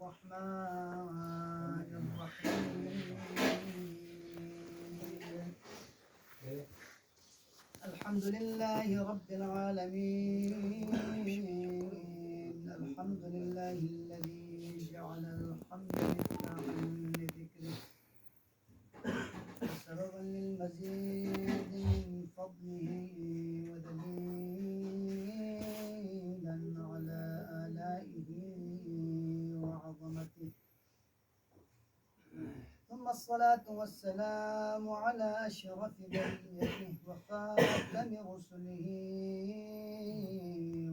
الرحمن الرحيم. الحمد لله رب العالمين. الحمد لله الذي جعل الحمد مفتاحا لذكره وسببا للمزيد من فضله ودليلا على آلائه وعظمته. ثم الصلاة والسلام على أشرف بريته وخاتم رسله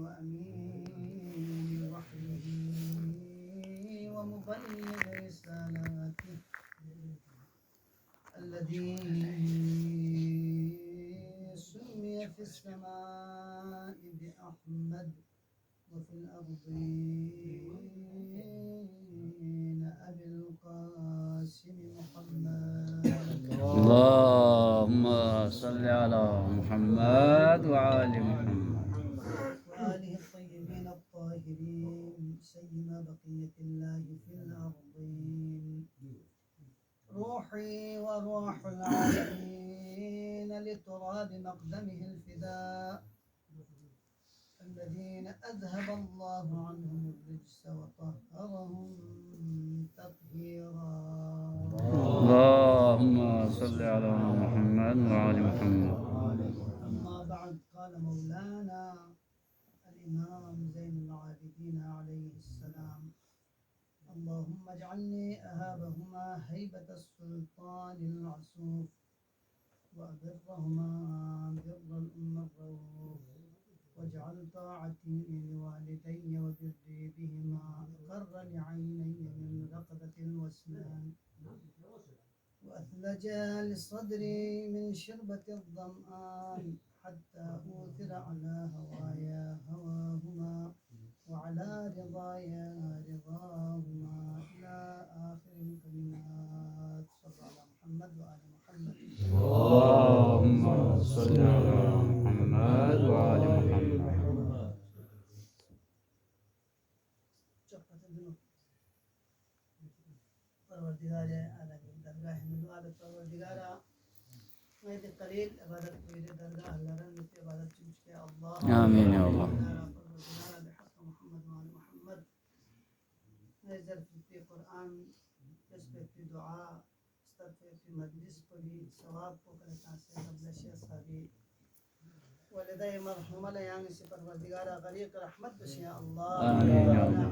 وأمين وحيه ومبلغ رسالاته الذي سمي في السماء بأحمد وفي الأرضين أبي القاسم محمد. اللهم صل على محمد وآل محمد وآله الطيبين الطاهرين سيما بقية الله في الأرضين. روحي وروح العالمين لتراب مقدمه الفداء الذين أذهب الله عنهم الرجس وطهرهم تطهيرا. اللهم صل على محمد وآل محمد. أما بعد، قال مولانا الإمام زين العابدين عليه السلام: اللهم اجعلني أهابهما هيبة السلطان العسوف وأبرهما بر الأم الرؤوف، واجعل طاعتي لوالدي وبري بهما أقر لعيني من رقبة الوسنان، وأثلج لصدري من شربة الظمآن، حتى أوثر على هوايا هواهما وعلى رضايا رضاهما إلى آخر الكلمات. صلى على محمد وآل محمد. اللهم صل على محمد وآل محمد. پروردگار عالم درگاہ میں دعا پروردگار میں قلیل عبادت میرے درگاہ لرن میں عبادت چوش کے اللہ آمین یا اللہ. پروردگار بحق محمد وآل محمد نظر في قرآن تسبح في دعاء استغفر في مجلس قلی ثواب کو کرتا سے قبل شیخ صحابی والدي مرحومة يعني سي پروردگار غريق رحمت بس يا الله. آمين يا الله.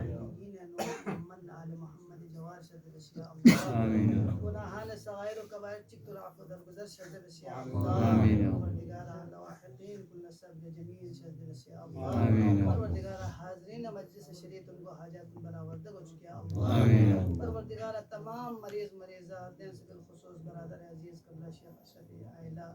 من على محمد جوار شد بس يا الله. آمين يا الله. گناهان صغائر وكبائر چکت العفو درگزر شد بس يا الله. آمين يا الله. پروردگار لواحقين كل سبب جميل شد بس يا الله. آمين يا الله. پروردگار حاضرین مجلس شریعت ان کو حاجات برآورد ہو چکے یا اللہ. آمين يا الله. پروردگار تمام مریضہ دین سے بالخصوص برادر عزیز قبلہ شیخ اشرفی عائلہ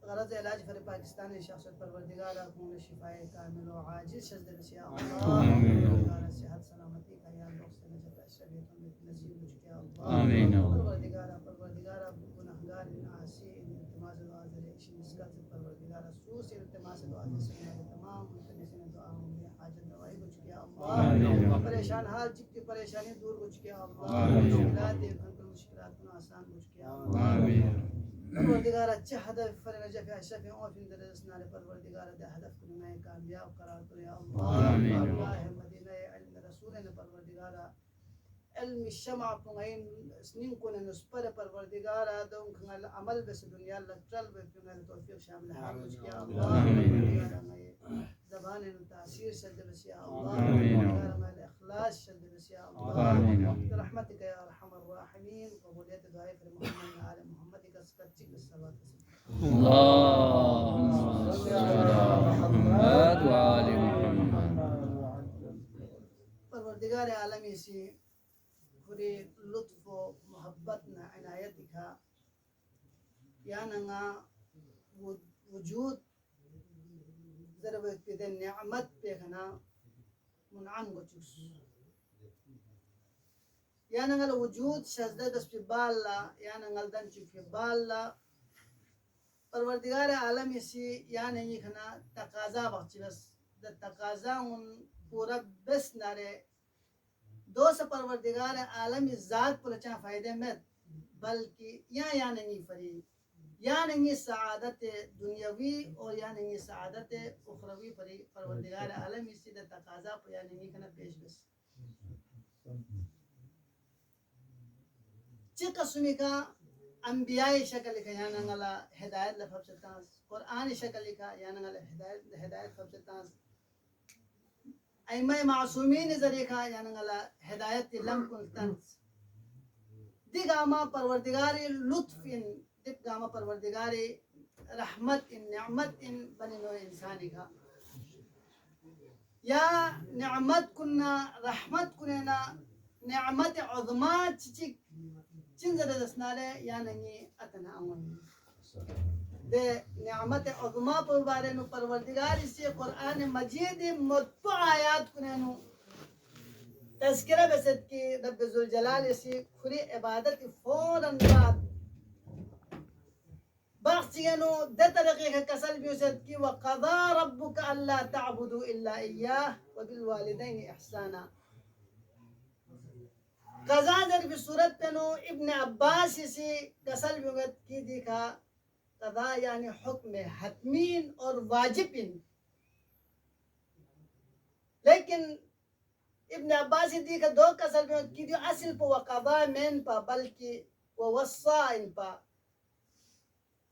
غرض علاج فر پاکستانی شخص پروردگار اپنے شفاء کامل و عاجل شد رسی اللہ. پروردگار صحت سلامتی کا یا اللہ سے نجات شریعت میں نصیب ہو چکے اللہ. آمین. پروردگار گناہگار عاصی التماس دعا ذریعہ مسکت پروردگار سوس التماس دعا ذریعہ تمام متنسین دعا میں حاجت دوائی ہو چکے اللہ. پریشان حال چکی پریشانی دور ہو چکے اللہ. مشکلات مشکلات آسان ہو چکے اللہ. پروردگار اچھا ہدف فرنجہ فی اشرف اوفین درسنا پروردگار دے ہدف کو میں کامیاب قرار دے یا اللہ. اللہ مدینہ علم رسول نے پروردگار علم الشمع قوین سنین کو نسپر پروردگار دون کھنگل عمل بس دنیا لگتل بکنگل توفیق شامل حامل کیا اللہ. زبان تاثیر شد بس یا اللہ. پروردگار اخلاص شد بس یا اللہ. برحمتک یا ارحم الراحمین. قبولیت دعائے پر محمد آل محمد کا سکتچک الصلاة. اللهم صل على محمد وآل محمد. پروردگار عالمی سے پوری لطف و محبت نہ عنایت دکھا یا نہ وجود ضرورت پہ نعمت پہ کھنا منعم کو چوس یا ننگل وجود شزده دست پی بالا یا ننگل دن چو پی بالا. پروردگار عالمی سی یا ننگی کھنا تقاضا بخچی بس دا تقاضا ان پورا بس نارے دو سے پروردگار عالم ذات پر چاہ فائدے میں بلکہ یا نہیں فری یا نہیں سعادت دنیاوی اور یا نہیں سعادت اخروی فری پروردگار عالم اسی دا تقاضا پر یا نہیں کنا پیش بس چی قسمی کا انبیاء شکل کا یا ننگلا ہدایت لفظ ستانس قرآن شکل کا یا ننگلا ہدایت لفظ ستانس ائمہ معصومین ذریعہ کا یا ننگلا ہدایت لم کنستانس دی گاما پروردگاری لطف ان دی گاما پروردگاری رحمت ان نعمت ان بنی نوع انسانی کا یا نعمت کننا رحمت کننا نعمت عظما چن زده دسناله یا ننگی اتنا امون دے نعمت عظما پر بارے نو پروردگاری سے قرآن مجید مطبع آیات کننو تذکرہ بسد کی رب ذوالجلال سے کھری عبادت فوراً بعد باقسینو دے طریقے کا کسل بیوسد کی وقضا ربک اللہ تعبدو الا ایاہ وبالوالدین احسانا قضا در بھی صورت پہ نو ابن عباس سے کسل بیوگت کی دیکھا قضا یعنی حکم حتمین اور واجبین لیکن ابن عباس دیکھا دو کسل بیوگت کی دیو اصل پا وقضا من پا بلکہ ووصا ان پا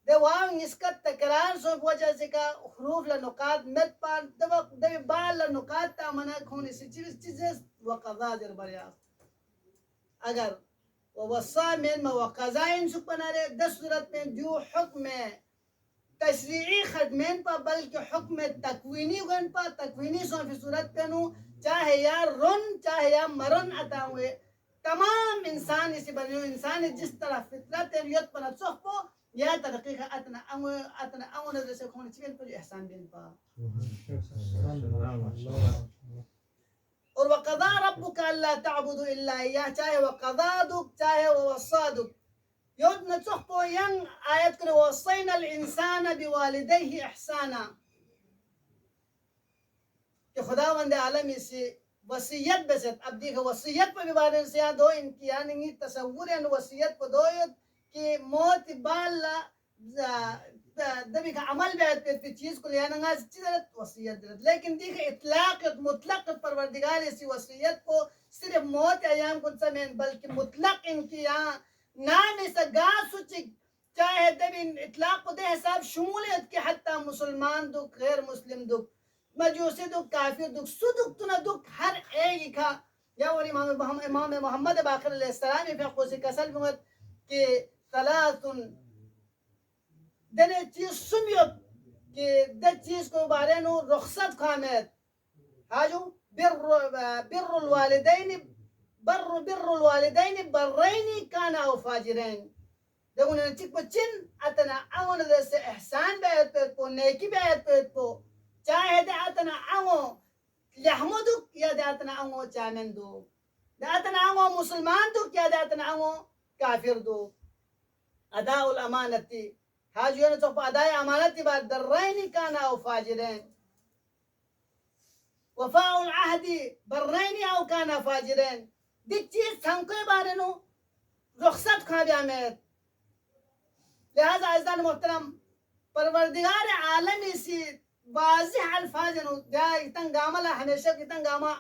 دے واو نسکت تکرار سو وجہ سے کا حروف لنقات مت پا دے بال لنقات تا منا کھونی سی چیزیں وقضا در بریا اگر ووصا من ما وقضا ان سک بنا رہے دس صورت میں جو حکم تشریعی خدمین پا بلکہ حکم تکوینی گن پا تکوینی سو فی صورت پہ نو چاہے یا رن چاہے یا مرن عطا ہوئے تمام انسان اسی بنیو انسان جس طرح فطرت ریت پر سخ پو یا ترقی کا اتنا امو نظر سے کھونی چکن پر احسان بین پا اور وقضا ربک اللہ تعبدو الا ایاہ چاہے وقضا دک چاہے ووصا دک یود نچخ پو ین آیت کرے وصینا الانسان بوالدیہ احسانا کہ خداوند عالمی سے وصیت بسد اب دیکھا وصیت پر بھی بارے سے دو ان کی یعنی تصور ان وصیت کو دویت کہ موت بالا دبی کا عمل بیعت پہ چیز کو لیانا گا چیزت وصیت درد لیکن دیکھا اطلاق مطلق پروردگار اسی وصیت کو صرف موت ایام کو سمین بلکہ مطلق ان کی یہاں نام ایسا گا سچک چاہے دبی اطلاق کو دے حساب شمولیت کی حتی مسلمان دک غیر مسلم دک مجوسی دک کافر دک سدک تنا دک ہر ایک کا یا اور امام محمد باقر علیہ السلام فی قوسی کسل بگت کہ ثلاثن دنے چیز سمیت کہ دے چیز کو بارے نو رخصت خامت حاجو بر الوالدین برین کانا او فاجرین دیکھو نے چک پچن اتنا اون دے سے احسان بیعت پیت پو نیکی بیعت پیت پو چاہے دے اتنا اون لحمو دک یا دے اتنا اون چامن دو دے اتنا اون مسلمان دک یا دے اتنا اون کافر دو اداء الامانتی حاجو نے تو اداء امانتی بعد درین کانا او فاجرین وفاء العهد برین او کانا فاجرین دی چیز ہم کوئی بارے نو رخصت کھا بیامت لہذا عزیزان محترم پروردگار عالمی سی واضح الفاظ نو جائے تنگاملہ ہمیشہ کی تنگامہ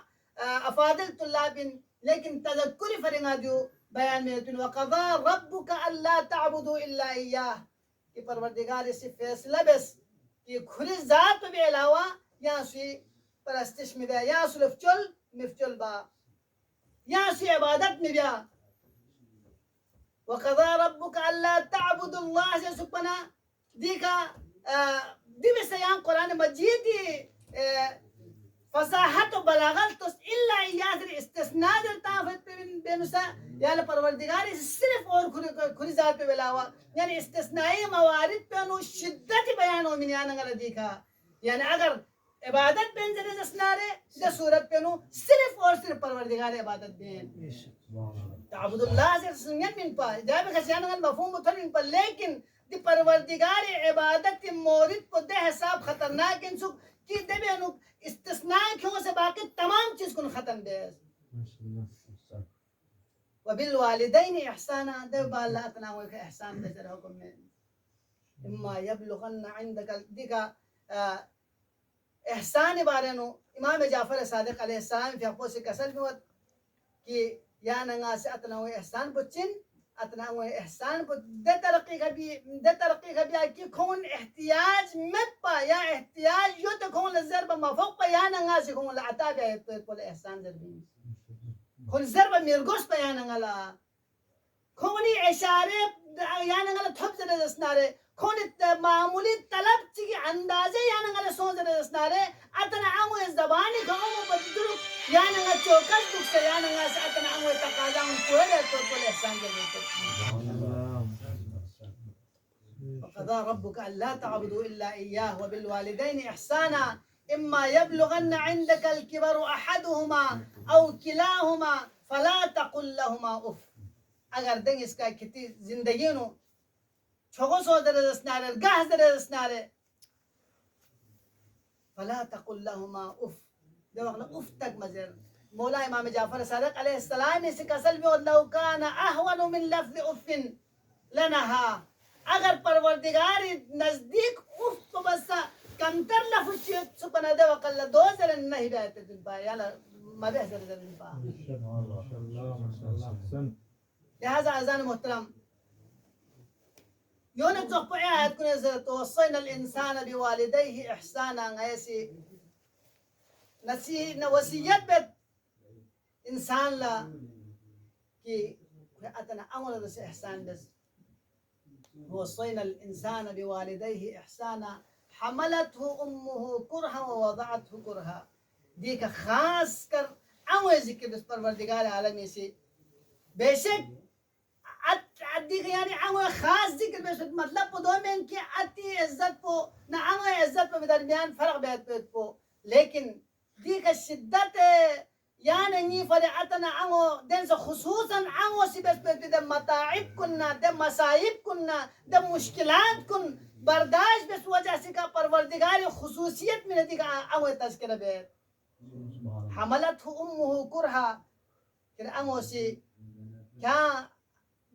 افادل طلابین لیکن تذکری فرنگا جو بیان میں تن وقضا ربک اللہ تعبدو الا ایاہ کہ پروردگار سے فیصلہ بس کہ کھلی ذات بھی علاوہ یا سی پرستش میں بیا یا صرف چل مفچل با یا سی عبادت میں بیا وقضا ربک اللہ تعبد اللہ سے سپنا دیکھا دی میں سیان قرآن مجید فصاحت و بلاغت تو الا ایاہ در استثناء در تافت پہ بینسا یعنی پروردگاری صرف اور کھلی ذات پہ بلاوا یعنی استثنائی موارد پہ انو شدت بیان و منیانگا دیکھا یعنی اگر عبادت بین ذریعہ اسنارے دے صورت پہ انو صرف اور صرف پروردگار عبادت بین تعبد اللہ سے سنگن من پا جائے خسیانگا مفہوم اتھر من پا لیکن دی پروردگار عبادت مورد کو دے حساب خطرناک انسو کی دے بے انو استثناء کیوں سے باقی تمام چیز کن ختم دے وبالوالدين إحسانا ده بالله أتناول إحسان بجرهكم من إما يبلغن عندك ديك إحسان بارنو إمام جعفر الصادق عليه السلام في أقوى كسل بوت كي يا ناس أتناول إحسان بتشين أتناول إحسان بت ده ترقي كبي كي كون احتياج متبا يا احتياج يتكون الزرب ما فوق يا ناس يكون العتاب يقول إحسان زربين كل زرب ميرجوس بيانا على كوني إشارة يانا على تحب زر السنارة كوني معمولي طلب تيجي أندازة يانا على صوت زر السنارة أتنا عمو الزباني كأمو بدرو يانا على توكس دوكس يانا على أتنا عمو تقاضم كويلة تقول إحسان جميل وقضى ربك ألا تعبدوا إلا إياه وبالوالدين إحسانا إما يبلغن عندك الكبر أحدهما أو كلاهما فلا تقل لهما أف اگر دنگ اس کا کتی زندگی نو چھوگو سو درس نارے گاہ درس نارے فلا تقل لهما اف ده وقت اف تک مزر مولا امام جعفر صادق علیہ السلام اس کا سلم لو كان اهون من لفظ اف لنها اگر پروردگار نزدیک اف بس کمتر لفظ سبحانه ده وقت دو زر نہیں بیت دن با یالا ما بهزر دن با لهذا أذان محترم يونا تقبع آيات كنا توصينا الإنسان بوالديه إحسانا غيسي نسي وصيت بيت إنسان لا كي أتنا أمر بس إحسان بس وصينا الإنسان بوالديه إحسانا حملته أمه كرها ووضعته كرها ديك خاص كر أمر ذكر بس پروردگار عالمي سي بيشك دیکھ یعنی عمو خاص ذکر بے شد مطلب پو دو میں ان کی اتی عزت پو نہ عمو عزت پو درمیان فرق بیت بیت پو لیکن دیکھ شدت یعنی نی فرعتنا عمو دن سے خصوصا عمو سی بس بیت دے متاعب کننا دے مسائب کننا دے مشکلات کن برداشت بس وجہ سے کا پروردگار خصوصیت میں دیکھ عمو تذکر بیت حملت امه کرہا کہ عمو سی کیا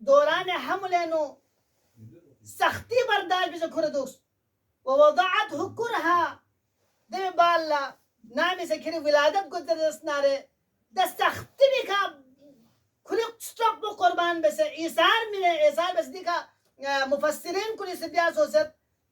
دوران حملنو سختی برداشت بس كردوس ووضعته كرها ده بالا نامي سكري ولادت قدر اسناره ده سختی بكا كل ستوك بقربان بس إيثار من إيثار بس ديكا مفسرين كل سبيا سوست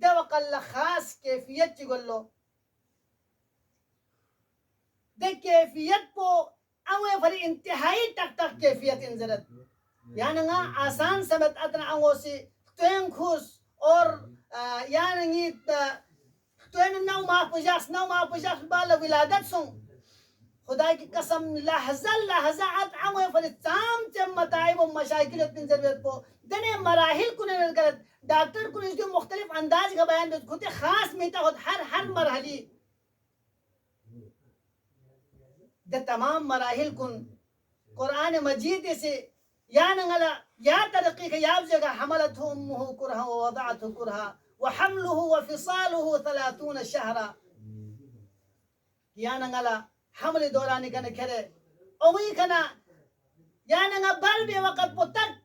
ده وقل خاص كيفية تقول ده كيفية بو أو فري انتهائی تک تک كيفية انزلت يعني آسان سمت أتنا أوسي تين خوش اور يعني تين نو ما بجاس بالا ولادت سون خدا کی قسم لحظة عد عمو فري تام تم متاعب و مشاكل تنزل بو دنيا مراحل كونه نقلت دكتور كونه جو مختلف انداز کا بیان بس خود خاص میتا خود ہر مرحلی ده تمام مراحل كن قرآن مجيد سي يا نغلا يا ترقيك يا بزيغا حملته أمه كرها ووضعته كرها وحمله وفصاله 30 شهرا يا نغلا حمل دوراني كان كره أوي كنا يا نغا بل بوقت بطك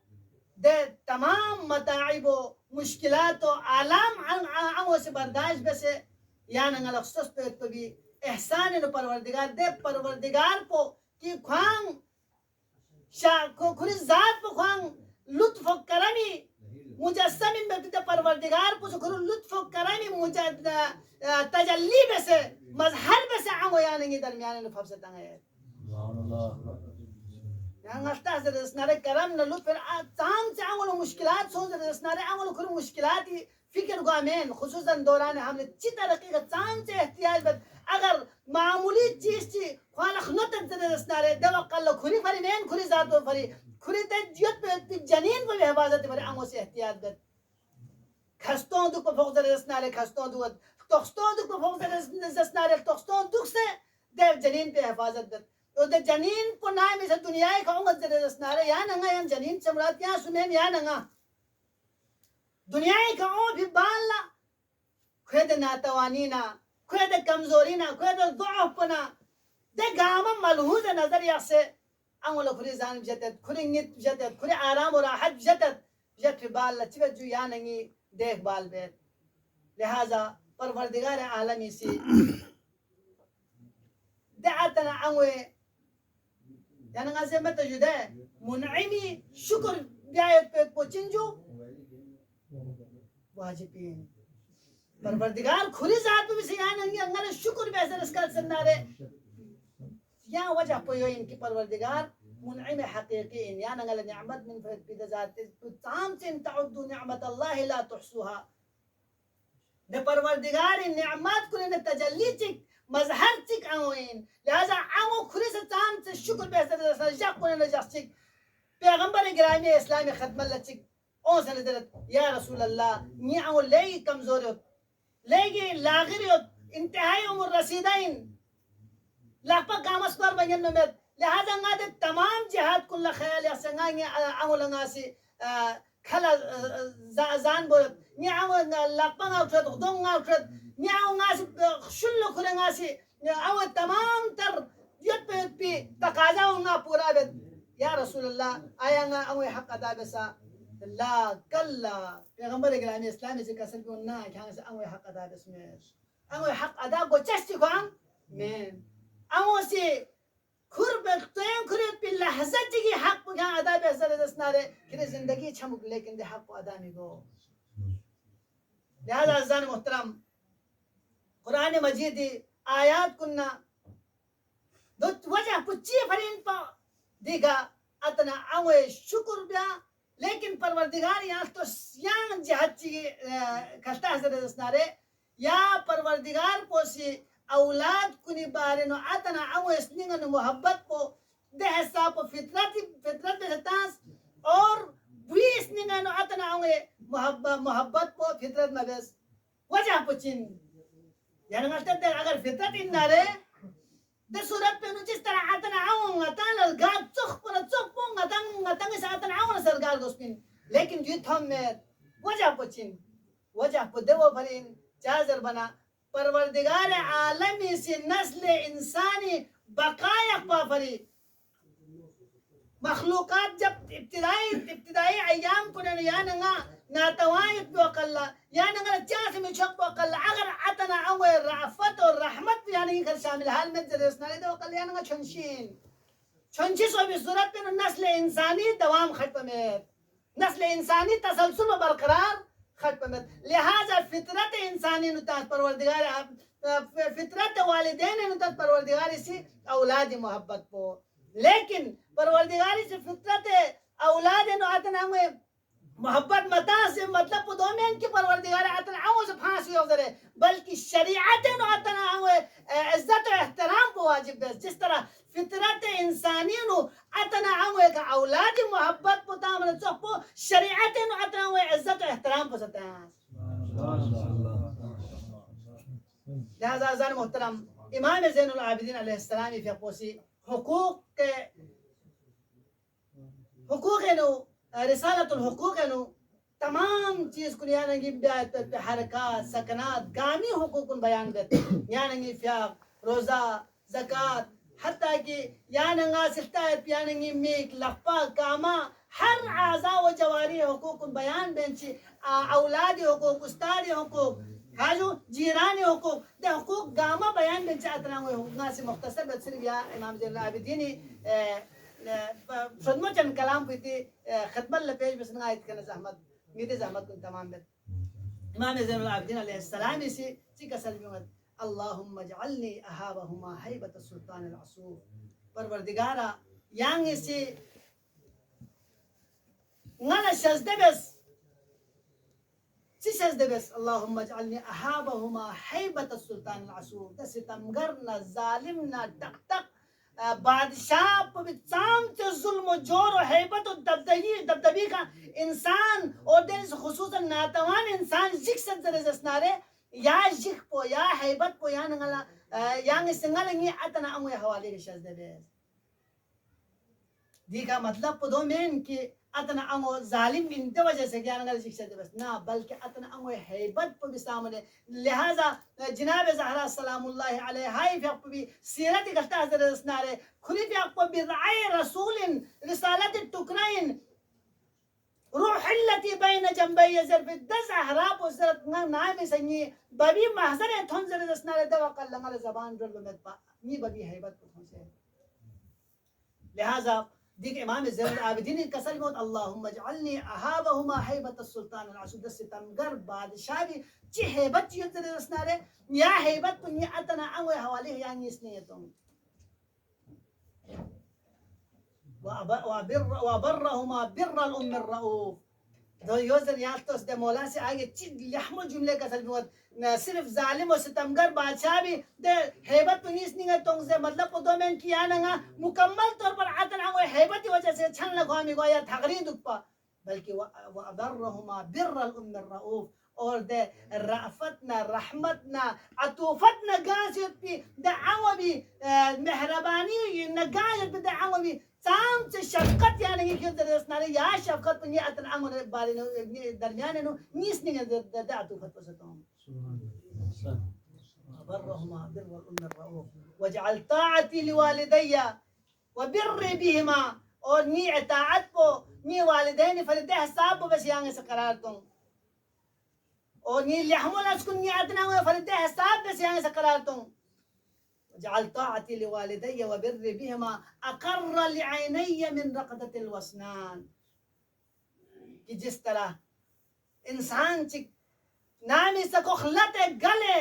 ده تمام متاعب مشكلات آلام عمو سے برداشت بس يا نغلا خصوص بي احسان نو پروردگار دے پروردگار کو کی خوان کو کھری ذات کو خوان لطف و کرمی مجسم میں تے پروردگار کو کھر لطف و کرمی مجد تجلی میں سے مظہر میں سے عمو یعنی درمیان نو فبس تنگے سبحان اللہ یہاں استاذ اسنار کرم نو لطف تام سے عمو مشکلات سوز اسنار عمو کھر مشکلات فکر گامین خصوصا دوران ہم نے چی ترقی کا تام سے احتیاج بد اگر معمولی چیز چی خالق نتن زده اسناره دو قل کری فری مین کری ذات و فری کری تجیت به جنین و حفاظت فری امو سے احتیاط بد کستون دو فوق زده اسناره کستون دو تخستون دو فوق زده اسناره تخستون دو سے دو جنین پہ حفاظت بد و دو جنین پو نامی سے دنیای کا امت زده اسناره یا ننگا یا جنین چمرات یا سنین یا ننگا دنیای کا امت بھی بالا خود ناتوانینا خود کمزورینا خود ضعفنا ده قام ملحوظ نظر يحسي أول كل زان بجدد كل نت بجدد كل آرام وراحت بجدد بجد في بال لتبجو يعني دیکھ بال بیت لہذا پروردگار عالمی سے دعتنا عنوي يعني غازي متى جدا منعمي شكر بيايت بيت بوچنجو واجبين پروردگار کھلی ذات بھی سے يعني انگل شکر بيسر اسکال سنارے یا وجہ پویو ان کی پروردگار منعم حقيقي يعني انگل نعمت من فيد ذات تام سن تعدوا نعمت الله لا تحصوها ده پروردگار نعمت كلنا تجلي تك مظهر تك عنوين لهذا عنو كل تام شکر بيسر جاك كلنا جاستك پیغمبر گرامی اسلامی ختم اللہ تک اون سن درت یا رسول اللہ نی عنو لئی کمزوریت لئی لاغریت انتہائی عمر رسیدین لپا قامس پر بین نمت لہذا نگاد تمام جہاد کل خیال یا سنگانی عنو لنگاسی کھلا زان بولت نی عنو لپا ناوٹرد غدون ناوٹرد نی عنو ناسی شلو کھلے ناسی عنو تمام تر یت پی تقاضا ہونا پورا بیت یا رسول اللہ آیا نا اوی حق ادا بسا لا کلا پیغمبر گرامی اسلامی سے کسل بھی انہا کہ ہاں سے اوی حق ادا بسمیش اوی حق ادا کو چستی خوان مین اوی سے خربت تویم خربت پی لحظت کی حق بگان ادا بسر دسنارے کہ زندگی چھمک لیکن دے حق ادا نہیں گو لہذا عزیزان محترم قرآن مجید آیات کننا دو وجہ پچی فرین پا دیگا اتنا اوے شکر بیا لیکن پروردگار یہاں تو یان جہت چی کھلتا حضرت اسنارے یا پروردگار پوسی اولاد کنی بارنو اتنا اوے سنگن محبت پو دے حساب پو فطرت بہتاس اور بوی سنگن اتنا اوے محبت پو فطرت مبس وجہ پچین یعنی غلطت دے اگر فطرت انارے ده صورت پہ جس طرح اتنا عون اتنا الگاد چخ پر چخ پون اتنا سے اتنا عون سرگار گوسپین لیکن جو تھم میں وجہ پچین وجہ پہ دو بھرین جازر بنا پروردگار عالمی سے نسل انسانی بقایق پا فری مخلوقات جب ابتدائی ایام کنن یا نگا ناتوائد بوقلا یا نگا چاس میں چھک بوقلا اگر اتنا اوے رعفت اور رحمت یعنی کر شامل حال میں درسنا لے بوقلا یا نگا چھنشی سو بھی صورت میں نسل انسانی دوام ختمیت نسل انسانی تسلسل و برقرار ختمیت لہذا فطرت انسانی نتاز پروردگار فطرت والدین نتاز پروردگار اسی اولاد محبت پو لیکن پروردگاری سے فطرت اولاد نو اتنا ہوئے محبت متا سے مطلب دو میں ان کی پروردگار اتنا ہو سے پھانسی ہو ذرے بلکہ شریعت نو اتنا ہوئے عزت و احترام کو واجب ہے جس طرح فطرت انسانی نو اتنا ہوئے کہ اولاد محبت کو تامن چپو شریعت نو اتنا ہوئے عزت و احترام کو ستا ہے لہذا عزیزان محترم امام زین العابدین علیہ السلام فی اقوسی حقوق نو رسالت الحقوق نو تمام چیز کو یعنی بیعت حرکات سکنات گامی حقوق بیان دیتے یعنی فیاق روزہ زکاة حتیٰ کہ یعنی سلطایت یعنی میک لقپا کاما ہر اعضاء و جواری حقوق بیان بینچی اولادی حقوق استادی حقوق حاجو جیرانی حقوق ده حقوق گاما بیان بینچی اتنا ہوئے حقوقنا سے مختصر بات صرف یا امام زین العابدینی خدمت چند کلام کوئی تھی خدمت لپیش بس نگاہت کرنے زحمت میدے زحمت کن تمام بیت امام زین العابدین علیہ السلام اسی کا سلمی مد اللہم اجعلنی احابہما حیبت السلطان العصوف پروردگارا یانگ اسی نانا شزدے بس سیسز دے بس اللہم اجعلنی احابہما حیبت السلطان العصوف دا ستمگرنا ظالمنا ٹک ٹک بادشاہ سامت ظلم و جور و حیبت و دبدبی کا انسان اور دین سے خصوصا ناتوان انسان جک سے درزسنارے یا جک پو یا حیبت پو یا نگلا یا نسنگل نگی اتنا اموی حوالی کے شزدے بیس دی کا مطلب پدو مین کہ اتنا انگو ظالم انت وجہ سے کیا نگل شکشہ دے بس نا بلکہ اتنا انگو حیبت پہ بھی سامنے لہذا جناب زہرا سلام اللہ علیہ ہائی فیق پہ بھی سیرت اکلتا حضرت اسنارے کھلی فیق پہ بضعی رسول رسالت ٹکرائن روح التي بين جنبي زرف الدز احراب وزرت نامی سنگی ببی محضر تھون زرد اسنارے دوا قل لنگل زبان جل بمت پا نی ببی حیبت پہ تھون سے لہذا دیکھ امام زین العابدین کسل موت اللہم اجعلنی احابہما حیبت السلطان العسود ستمگر بادشاہ بھی چی حیبت چیت زرد اسنارے یا حیبت پہ نی اتنا انوے حوالی یعنی اس نیتوں وبرهما بر الام الرؤوف دو یوزر یالتوس دے مولا سے آگے چیز لحم جملے کا سلموت صرف ظالم و ستمگر بادشاہ بھی دے حیبت پنیس نہیں گئے تونگ سے مطلب دو میں کیا نگا مکمل طور پر عطن آگو حیبت کی وجہ سے چھن لگو ہمیں گویا تغرید اکپا بلکہ وبرهما بر الام الرؤوف اور دے رأفتنا رحمتنا عطوفتنا گاسیت پی دے آگو بھی مہربانی نگایت پی دے آگو بھی سام سے شفقت یعنی کہ کیوں در اسنارے یا شفقت پر یہ اتن آنگو بارے درمیانے نو نیس نہیں ہے دے عطوفت پر ستا ہوں برهما بر الام الرؤوف وجعل طاعتی لوالدی وبر بهما اور نی اطاعت کو نی والدین فردہ حساب کو بس یانگے سے قرار دوں اور نی لحمل اسکن نی اتنا ہوئے فردہ حساب بس یانگے سے قرار دوں وجعل طاعتی لوالدی وبر بهما اقر لعینی من رقدت الوسنان کہ جس طرح انسان چک نامی سکو خلط گلے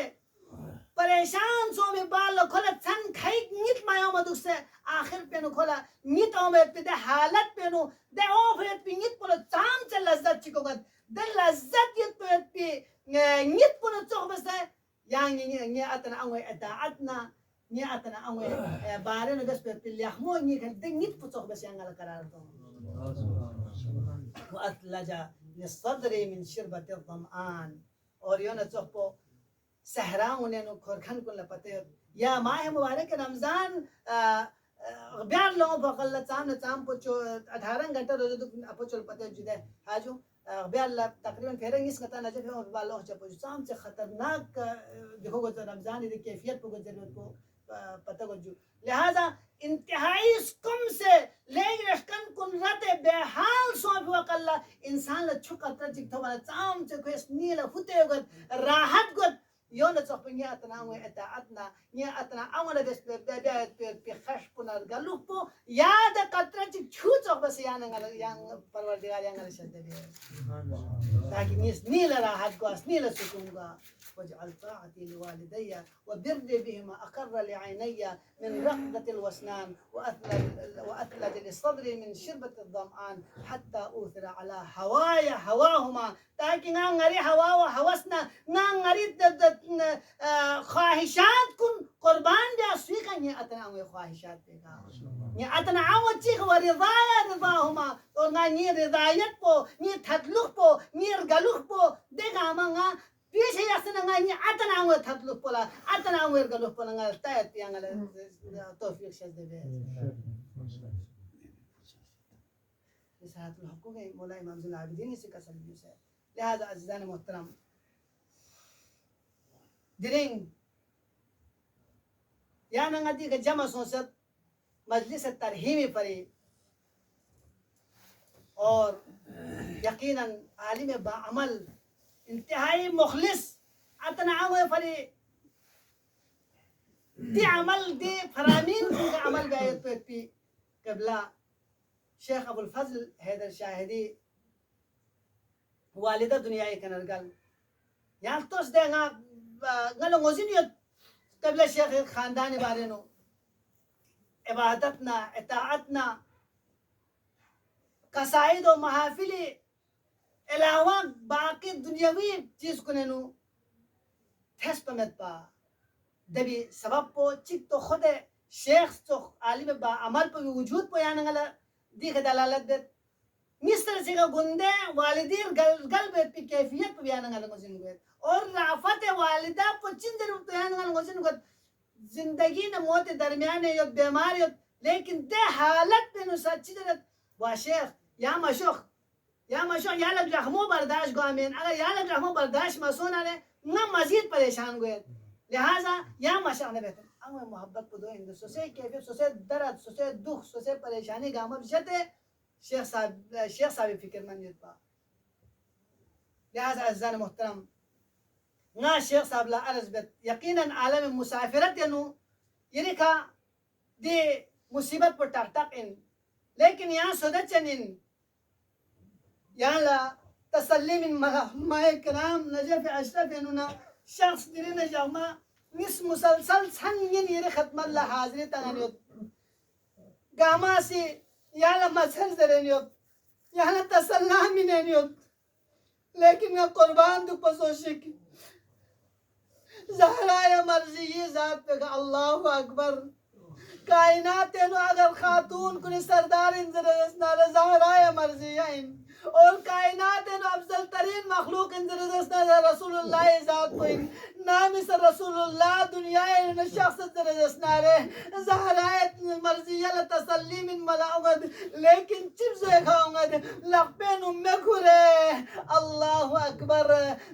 پریشان سو میں بالا کھولا تھن کھائک نیت مایا مدوک سے آخر پہ نو کھولا نیت آمد پہ دے حالت پہ نو دے آفریت پہ نیت پہ تام چا لذت چکو گد دے لذت نیت پہ نیت پہ نو چوک بسے یعنی اتنا انوے اطاعتنا نی اتنا انوے بارے نو بس پہ لیحمو نی کھن دے نیت پہ چوک بسے انگل قرار دو وَأَثْلَجَ لِلصَّدْرِ مِنْ شِرْبَةِ الظَّمْآن اور یوں چوک پہ صحراؤں نے کھورکھن کو لپتے یا ماہ مبارک رمضان بیار لوگوں پر غلط چام پوچھو 18 گھنٹہ روزہ تو پوچھو لپتے جدے حاجو بیار تقریباً پھیریں اس قطع نجف ہے اور باللہ چا پوچھو چام سے خطرناک دیکھو گو رمضان دی کیفیت کو ضرورت کو پتہ گو جو لہذا انتہائی اس کم سے لیگ رشکن کن رت بے حال سواب وقت اللہ انسان لچھو قطر چکتا والا چام سے کوئی اس نیل ہوتے گد راحت گد یون تصف نیا اتنا وے اطاعتنا نیا اتنا امر دس پہ خش پنر گلو پو یاد قطرہ چ چھوچ بس یان پروردگار یان شد دے تاکہ نیل راحت کو نیل سکون کو واجعل طاعتي لوالدي وبر بهما أقر لعيني من رقدة الوسنان وأثلج للصدر من شربة الظمآن حتى أوثر على هواهما تاکہ نانگری ہوا و حوثنا نانگری خواہشات کن قربان بیا سویقا یہ اتنا ہوئے خواہشات پہ کہا یہ اتنا ہوئے چیخ و رضایا رضاہما اور یہ رضایت پو یہ تھتلوخ پو یہ گلوخ پو دیکھا ہمانگا پیش ہے یسنا یہ اتنا ہوئے تھتلوخ پولا اتنا ہوئے گلوخ پولا نگا تایت پیانگا توفیق شد دے رسالت الحقوق مولا امام زین العابدین اسی کا سلمیوس ہے لہذا عزیزان محترم درنگ یا ننگتی کا جمع سوست مجلس ترہیمی پری اور یقیناً عالم باعمل انتہائی مخلص اتنا عمل پری دی عمل دی فرامین کا عمل بیایت پیت پی قبلہ شیخ ابو الفضل حیدر شاہدی والدہ دنیای کنرگل یہاں توس دے گا گلو موزینیت قبل شیخ خاندانی بارے نو عبادتنا اطاعتنا قصائد و محافلی علاوہ باقی دنیاوی چیز کنے نو تھیس پمت پا دبی سبب پو چک تو خود شیخ تو عالم با عمل پو وجود پو یعنی دیکھ دلالت بیت مستر سے گندے والدین گل بیت پی کیفیت پہ بیان گل مزین گویت اور رافت والدہ پو چند روپ بیان گل مزین گویت زندگی نہ موت درمیان یا بیمار یا لیکن دے حالت پہ نو سچی درت وا شیخ یا مشوخ یا لگ رحمو برداشت گوامین اگر یا لگ رحمو برداشت مسونا نے نہ مزید پریشان گوید لہذا یا مشاق نے بہتر اما محبت کو دو اندر سوسے کیفیت سوسے درد سوسے دکھ سوسے پریشانی گامہ بشتے شیخ صاحب فکر مندیت پا لہذا عزیزان محترم نا شیخ صاحب لا عرض بیت یقیناً عالم مسافرت ینو یعنی کا دی مصیبت پر ٹک ٹک ان لیکن یہاں سودچن ان یہاں لا تسلی من ملائے کرام نجف اشرف ینونا شخص دیرین جاما نس مسلسل سنگین یہ ختم اللہ حاضری تنانیوت گاما سی یہاں لا مسحل درینیوت یہاں لا تسلامی نینیوت لیکن میں قربان دو پسوشک زہرائے مرضی یہ ذات پہ اللہ اکبر کائنات نو اگر خاتون کنی سردار انزر رسنا زہرائے مرضی ان اور کائنات نو افضل ترین مخلوق انزر رسنا رسول اللہ ذات کو ان نامی سر رسول اللہ دنیا ان شخص انزر رسنا رہے زہرائے مرضی لتسلی من ملاؤمد لیکن چپس کھاؤنگد لقپین میں کھرے اللہ اکبر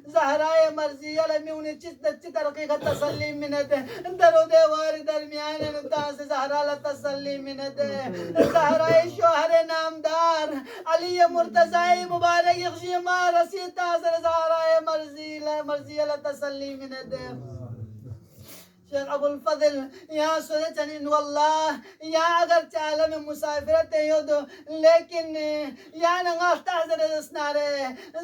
زہرائے مرضی لمیونی چی ترقی کا تسلی منت درو دیواری درمیان انتہاں سے زہرہ لتسلی منت زہرائے شوہر نامدار علی مرتضی مبارک یخشیما رسید تاثر زہرائے مرضی لتسلی منت شیخ ابو الفضل یہاں سنے چنین واللہ یہاں اگر عالم مسافرت یودو لیکن یہاں نغاف تحضر دسنارے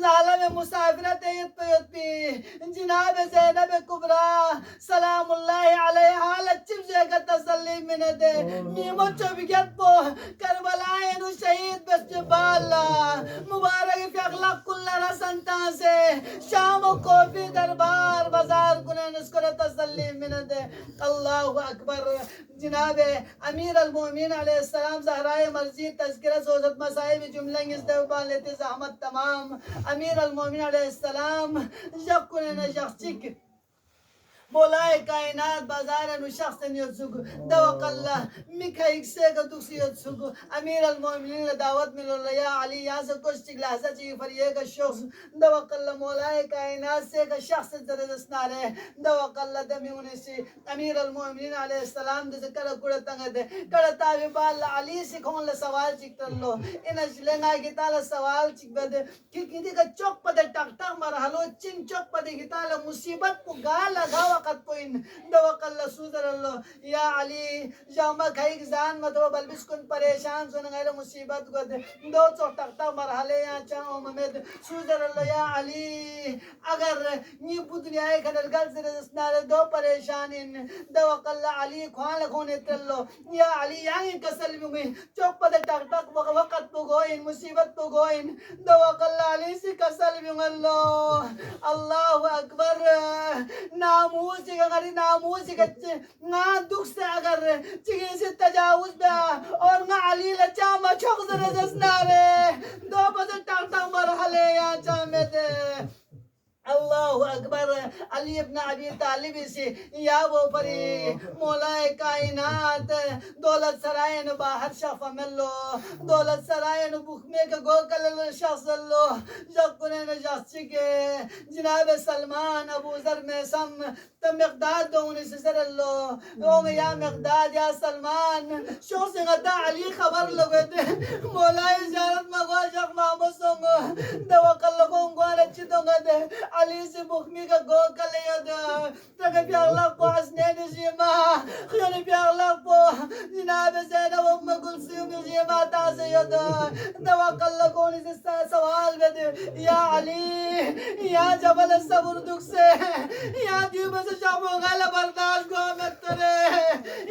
عالم مسافرت یود پی جناب زینب کبرا سلام اللہ علیہ حالت چپزے کا تسلی منتے میمو چوبگت پو کربلائن و شہید بس جبالا مبارک فی اخلاق کل رسنتان سے شام و کوفی دربار بازار کنن اس کو تسلی منتے اللہ اکبر جناب امیر المومنین علیہ السلام زہرائے مرضی تذکرہ سوزت مسائب جملنگ استعبال لیتے زحمت تمام امیر المومنین علیہ السلام جب کنن شخصک بولائے کائنات بازار نو شخص نیت سکو دوق اللہ مکہ ایک سے کا دکسیت سکو امیر المومنین دعوت مل اللہ یا علی یہاں سے کچھ چک لحظہ چکی فریے کا شخص دوق اللہ مولائے کائنات سے کا شخص زردست نارے دوق اللہ دمیونی سے امیر المومنین علیہ السلام دے سے کڑا کڑا تنگ دے کڑا تابیبا اللہ علی سے کھون لے سوال چک تر لو انہا لنگا کی تالا سوال چک بدے کیونکہ دی کا چوک پدے ٹک ٹک مرحلو چن چوک پدے کی تالا مصیبت کو گالا گاوا وقت پوین دوق اللہ سوزر اللہ یا علی جامع کھائیک زان مدو بلبس کن پریشان سن غیر مصیبت کو دے دو چوک تکتا مرحلے یا چاہوں ممید سوزر اللہ یا علی اگر نیبو دنیای کھنر گل سے رسنارے دو پریشان دوق اللہ علی کھوان لکھونے تلو یا علی یعنی کسل بھی چوک پدے ٹک ٹک وقت پو گوئن مصیبت پو گوئن دوق اللہ علی سے کسل بھی اللہ اکبر ناموس چکا غری ناموس چکا نا دکھ سے اگر چکی سے تجاوز بیا اور نا علی لچاما چھوک سے رسنارے دو پسے ٹک ٹک مرحلے یا چامے دے اللہ اکبر علی ابن ابی طالب سے یا وہ پری مولا کائنات دولت سرائے نو باہر شخص ملو دولت سرائے نو بخمے کے گو کلل شخص لو جب کنے نو شخص چکے جناب سلمان ابو ذر میں سم تو مقداد دونی سے سر اللہ یا مقداد یا سلمان شو سے غدا علی خبر لگے دے مولا زیارت مگوا شخص محمد سونگو دوقل لگوں گو رچی دونگا دے علی سے بخمی کا گو کلے یادا تکہ پی اللہ کو حسنین شیما خیلی پی اللہ کو جناب زینب ام گلسیم شیما تاسے یادا دوقل لگوں سے سوال بے یا علی یا جبل صبر دکھ سے یا دیو میں سے شامو غیل برداشت کو ہمیں ترے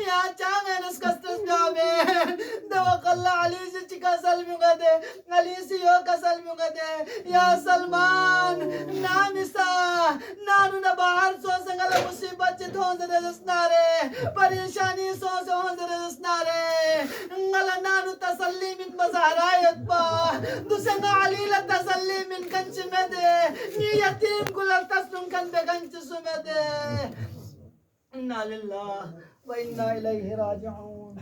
یا چاہیں اس کستس میں ہمیں دوق اللہ علی سے چکا سلمی گا دے علی سے یو کا سلمی گا دے یا سلمان نامسا نانو نباہر سو سنگل مصیبت چی دھون سے دسنارے پریشانی سو سے ہون سے دسنارے نگل نانو تسلی من مزہرائیت پا دوسنگا علی لتسلی من کنچ میں دے نی یتیم کلر تسلن کن بے کنچ سمے دے انا للہ و انا الیہ راجعون